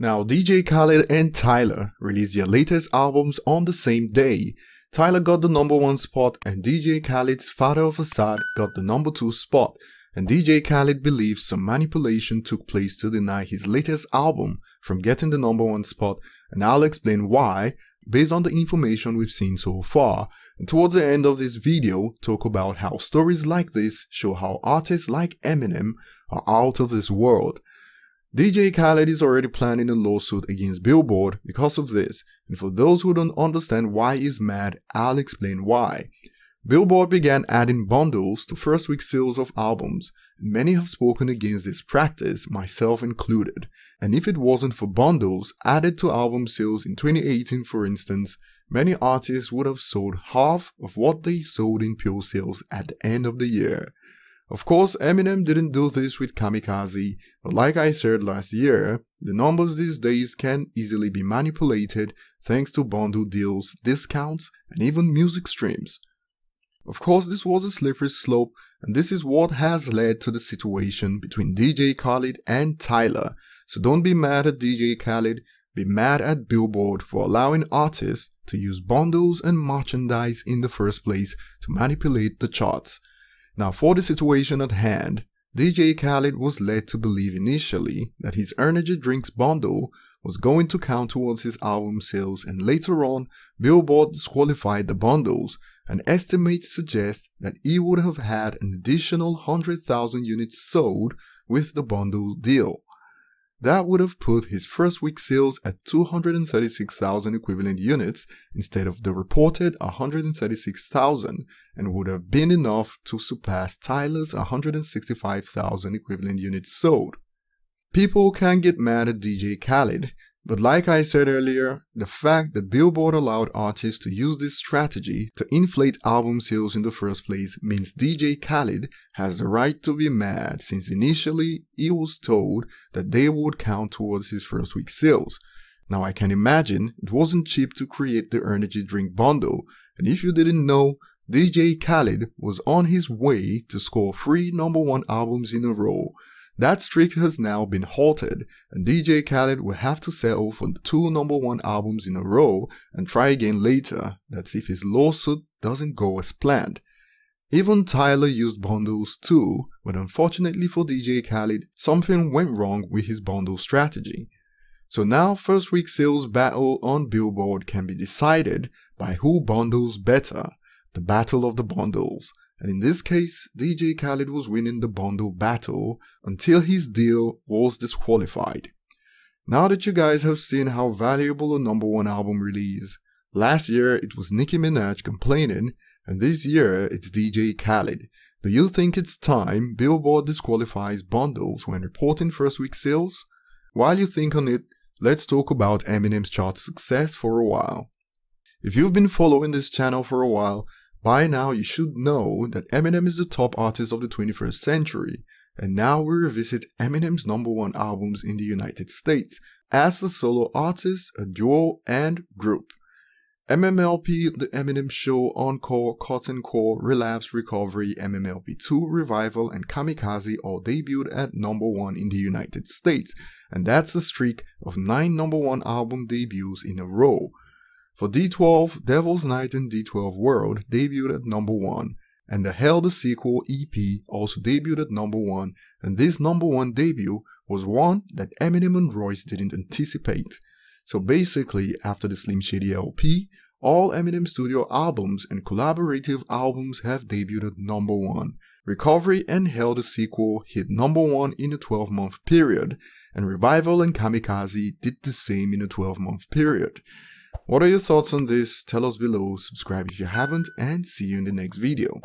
Now, DJ Khaled and Tyler released their latest albums on the same day. Tyler got the #1 spot and DJ Khaled's Father of Assad got the #2 spot, and DJ Khaled believes some manipulation took place to deny his latest album from getting the #1 spot, and I'll explain why based on the information we've seen so far. And towards the end of this video, talk about how stories like this show how artists like Eminem are out of this world. DJ Khaled is already planning a lawsuit against Billboard because of this, and for those who don't understand why he's mad, I'll explain why. Billboard began adding bundles to first week sales of albums, and many have spoken against this practice, myself included. And if it wasn't for bundles added to album sales in 2018 for instance, many artists would have sold half of what they sold in pure sales at the end of the year. Of course, Eminem didn't do this with Kamikaze, but like I said last year, the numbers these days can easily be manipulated thanks to bundle deals, discounts, and even music streams. Of course, this was a slippery slope, and this is what has led to the situation between DJ Khaled and Tyler. So don't be mad at DJ Khaled, be mad at Billboard for allowing artists to use bundles and merchandise in the first place to manipulate the charts. Now, for the situation at hand, DJ Khaled was led to believe initially that his energy drinks bundle was going to count towards his album sales, and later on, Billboard disqualified the bundles, and estimates suggest that he would have had an additional 100,000 units sold with the bundle deal. That would have put his first week sales at 236,000 equivalent units instead of the reported 136,000, and would have been enough to surpass Tyler's 165,000 equivalent units sold. People can get mad at DJ Khaled, but like I said earlier, the fact that Billboard allowed artists to use this strategy to inflate album sales in the first place means DJ Khaled has the right to be mad, since initially he was told that they would count towards his first week sales. Now I can imagine it wasn't cheap to create the energy drink bundle, and if you didn't know, DJ Khaled was on his way to score 3 #1 albums in a row. That streak has now been halted, and DJ Khaled will have to settle for the 2 #1 albums in a row and try again later. That's if his lawsuit doesn't go as planned. Even Tyler used bundles too, but unfortunately for DJ Khaled, something went wrong with his bundle strategy. So now first week sales battle on Billboard can be decided by who bundles better, the battle of the bundles. And in this case, DJ Khaled was winning the bundle battle until his deal was disqualified. Now that you guys have seen how valuable a #1 album really is, last year it was Nicki Minaj complaining, and this year it's DJ Khaled. Do you think it's time Billboard disqualifies bundles when reporting first week sales? While you think on it, let's talk about Eminem's chart success for a while. If you've been following this channel for a while, by now you should know that Eminem is the top artist of the 21st century, and now we revisit Eminem's #1 albums in the United States as a solo artist, a duo, and group. MMLP, The Eminem Show, Encore, Cotton Core, Relapse, Recovery, MMLP 2, Revival, and Kamikaze all debuted at #1 in the United States, and that's a streak of 9 #1 album debuts in a row. For D12, Devil's Night and D12 World debuted at #1, and the Hell the Sequel EP also debuted at #1, and this #1 debut was one that Eminem and Royce didn't anticipate. So basically, after the Slim Shady LP, all Eminem studio albums and collaborative albums have debuted at #1. Recovery and Hell the Sequel hit #1 in a 12-month period, and Revival and Kamikaze did the same in a 12-month period. What are your thoughts on this? Tell us below, subscribe if you haven't, and see you in the next video.